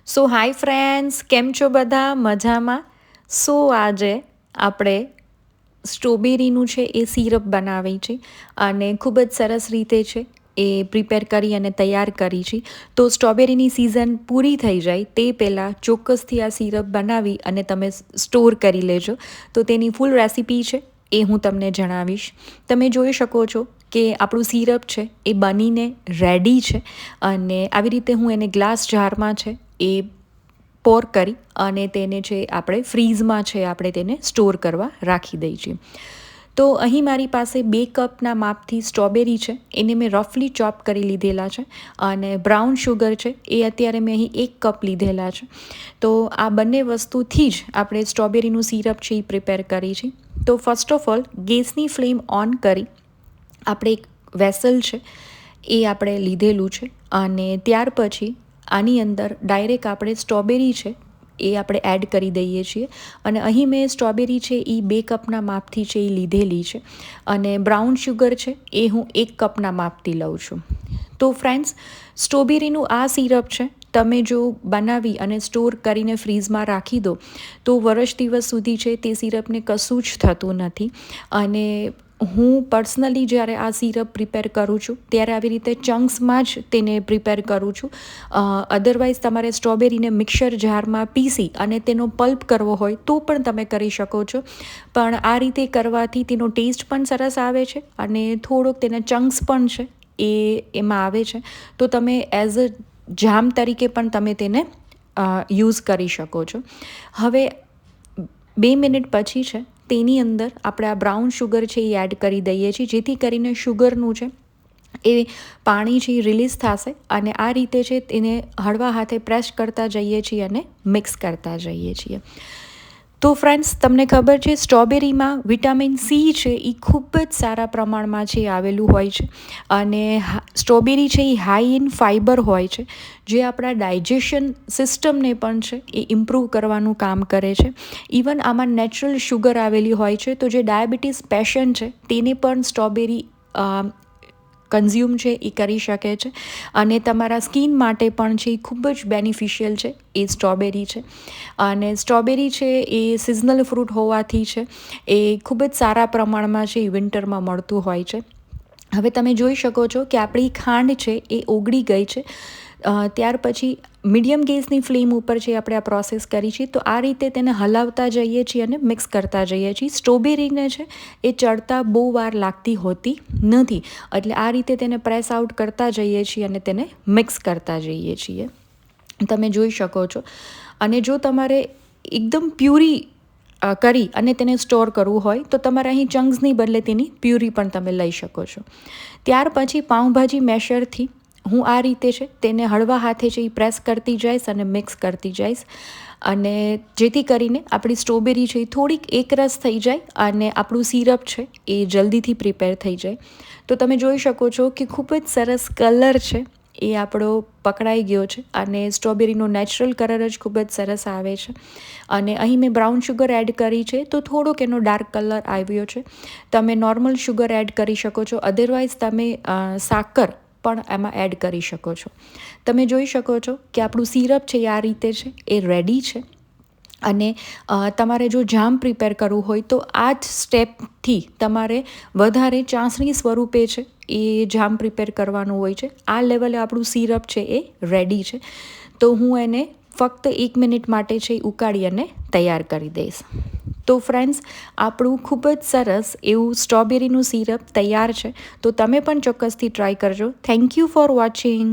સો hi friends, કેમ છો બધા? મજામાં? સો આજે આપણે સ્ટ્રોબેરીનું છે એ સિરપ બનાવી છે અને ખૂબ જ સરસ રીતે છે એ પ્રિપેર કરી અને તૈયાર કરી છે. તો સ્ટ્રોબેરીની સિઝન પૂરી થઈ જાય તે પહેલાં ચોક્કસથી આ સિરપ બનાવી અને તમે સ્ટોર કરી લેજો. તો તેની ફૂલ રેસિપી છે એ હું તમને જણાવીશ. તમે જોઈ શકો છો કે આપણું સિરપ છે એ બનીને રેડી છે અને આવી રીતે હું એને ગ્લાસ જારમાં છે એ પોર કરી અને તેને છે આપણે ફ્રીઝમાં છે આપણે તેને સ્ટોર કરવા રાખી દઈએ છીએ. તો અહીં મારી પાસે 2 કપના માપથી સ્ટ્રોબેરી છે એને મેં રફલી ચોપ કરી લીધેલા છે અને બ્રાઉન શુગર છે એ અત્યારે મેં અહીં 1 કપ લીધેલા છે. તો આ બંને વસ્તુથી જ આપણે સ્ટ્રોબેરીનું સિરપ છે એ પ્રિપેર કરી છે. તો ફર્સ્ટ ઓફ ઓલ ગેસની ફ્લેમ ઓન કરી આપણે એક વેસલ છે એ આપણે લીધેલું છે અને ત્યાર પછી આની અંદર ડાયરેક્ટ આપણે સ્ટ્રોબેરી છે એ આપણે એડ કરી દઈએ છીએ અને અહીં મેં સ્ટ્રોબેરી છે એ 2 કપના માપથી છે એ લીધેલી છે અને બ્રાઉન શુગર છે એ હું 1 કપના માપથી લઉં છું. તો ફ્રેન્ડ્સ, સ્ટ્રોબેરીનું આ સિરપ છે તમે જો બનાવી અને સ્ટોર કરીને ફ્રીઝમાં રાખી દો તો વર્ષ દિવસ સુધી છે તે સિરપને કશું જ થતું નથી. અને હું પર્સનલી જ્યારે આ સિરપ પ્રિપેર કરું છું ત્યારે આવી રીતે ચંક્સમાં જ તેને પ્રિપેર કરું છું. અધરવાઇઝ તમારે સ્ટ્રોબેરીને મિક્સર જારમાં પીસી અને તેનો પલ્પ કરવો હોય તો પણ તમે કરી શકો છો, પણ આ રીતે કરવાથી તેનો ટેસ્ટ પણ સરસ આવે છે અને થોડોક તેના ચંક્સ પણ છે એ એમાં આવે છે. તો તમે એઝ અ જામ તરીકે પણ તમે તેને યુઝ કરી શકો છો. હવે 2 મિનિટ પછી છે તેની અંદર આપણે આ બ્રાઉન શુગર છે એ એડ કરી દઈએ છીએ જેથી કરીને શુગરનું છે એ પાણી છે એ રિલીઝ થશે અને આ રીતે છે તેને હળવા હાથે પ્રેસ કરતા જઈએ છીએ અને મિક્સ કરતા જઈએ છીએ. તો ફ્રેન્ડ્સ, તમને ખબર છે સ્ટ્રોબેરીમાં વિટામિન સી છે એ ખૂબ જ સારા પ્રમાણમાં છે આવેલું હોય છે અને સ્ટ્રોબેરી છે એ હાઈ ઇન ફાઇબર હોય છે જે આપણા ડાયજેશન સિસ્ટમને પણ છે એ ઇમ્પ્રૂવ કરવાનું કામ કરે છે. ઇવન આમાં નેચરલ શુગર આવેલી હોય છે તો જે ડાયાબિટીસ પેશન્ટ છે તેને પણ સ્ટ્રોબેરી કન્ઝ્યુમ છે એ કરી શકે છે અને તમારા સ્કિન માટે પણ છે એ ખૂબ જ બેનિફિશિયલ છે એ સ્ટ્રોબેરી છે. અને સ્ટ્રોબેરી છે એ સિઝનલ ફ્રૂટ હોવાથી છે એ ખૂબ જ સારા પ્રમાણમાં છે એ વિન્ટરમાં મળતું હોય છે. હવે તમે જોઈ શકો છો કે આપણી ખાંડ છે એ ઓગળી ગઈ છે. ત્યાર પછી મીડિયમ ગેસની ફ્લેમ ઉપર છે આપણે આ પ્રોસેસ કરી છે. તો આ રીતે તેને હલાવતા જઈએ છીએ અને મિક્સ કરતા જઈએ છીએ. સ્ટ્રોબેરીને છે એ ચડતા બહુ વાર લાગતી હોતી નથી એટલે આ રીતે તેને પ્રેસ આઉટ કરતા જઈએ છીએ અને તેને મિક્સ કરતા જઈએ છીએ. તમે જોઈ શકો છો. અને જો તમારે એકદમ પ્યુરી કરી અને તેને સ્ટોર કરવું હોય તો તમારે અહીં ચંક્સની બદલે તેની પ્યુરી પણ તમે લઈ શકો છો. ત્યાર પછી પાઉંભાજી મેશરથી હું આ રીતે છે તેને હળવા હાથે છે એ પ્રેસ કરતી જઈશ અને મિક્સ કરતી જઈશ અને જેથી કરીને આપણી સ્ટ્રોબેરી છે એ થોડીક એકરસ થઈ જાય અને આપણું સિરપ છે એ જલ્દીથી પ્રિપેર થઈ જાય. તો તમે જોઈ શકો છો કે ખૂબ જ સરસ કલર છે એ આપણો પકડાઈ ગયો છે અને સ્ટ્રોબેરીનો નેચરલ કલર જ ખૂબ જ સરસ આવે છે. અને અહીં મેં બ્રાઉન શુગર એડ કરી છે તો થોડોક એનો ડાર્ક કલર આવ્યો છે. તમે નોર્મલ શુગર એડ કરી શકો છો, અધરવાઇઝ તમે સાકર પણ એમાં એડ કરી શકો છો. તમે જોઈ શકો છો કે આપણું સિરપ છે એ આ રીતે છે એ રેડી છે. અને તમારે જો જામ પ્રિપેર કરવું હોય તો આ જ સ્ટેપથી તમારે વધારે ચાસણી સ્વરૂપે છે એ જામ પ્રિપેર કરવાનું હોય છે. આ લેવલે આપણું સિરપ છે એ રેડી છે. તો હું એને ફક્ત 1 મિનિટ માટે છે ઉકાળી અને તૈયાર કરી દઈશ. તો ફ્રેન્ડ્સ, આપણું ખૂબ જ સરસ એવું સ્ટ્રોબેરીનું સિરપ તૈયાર છે. તો તમે પણ ચોક્કસથી ટ્રાય કરજો. Thank you for watching.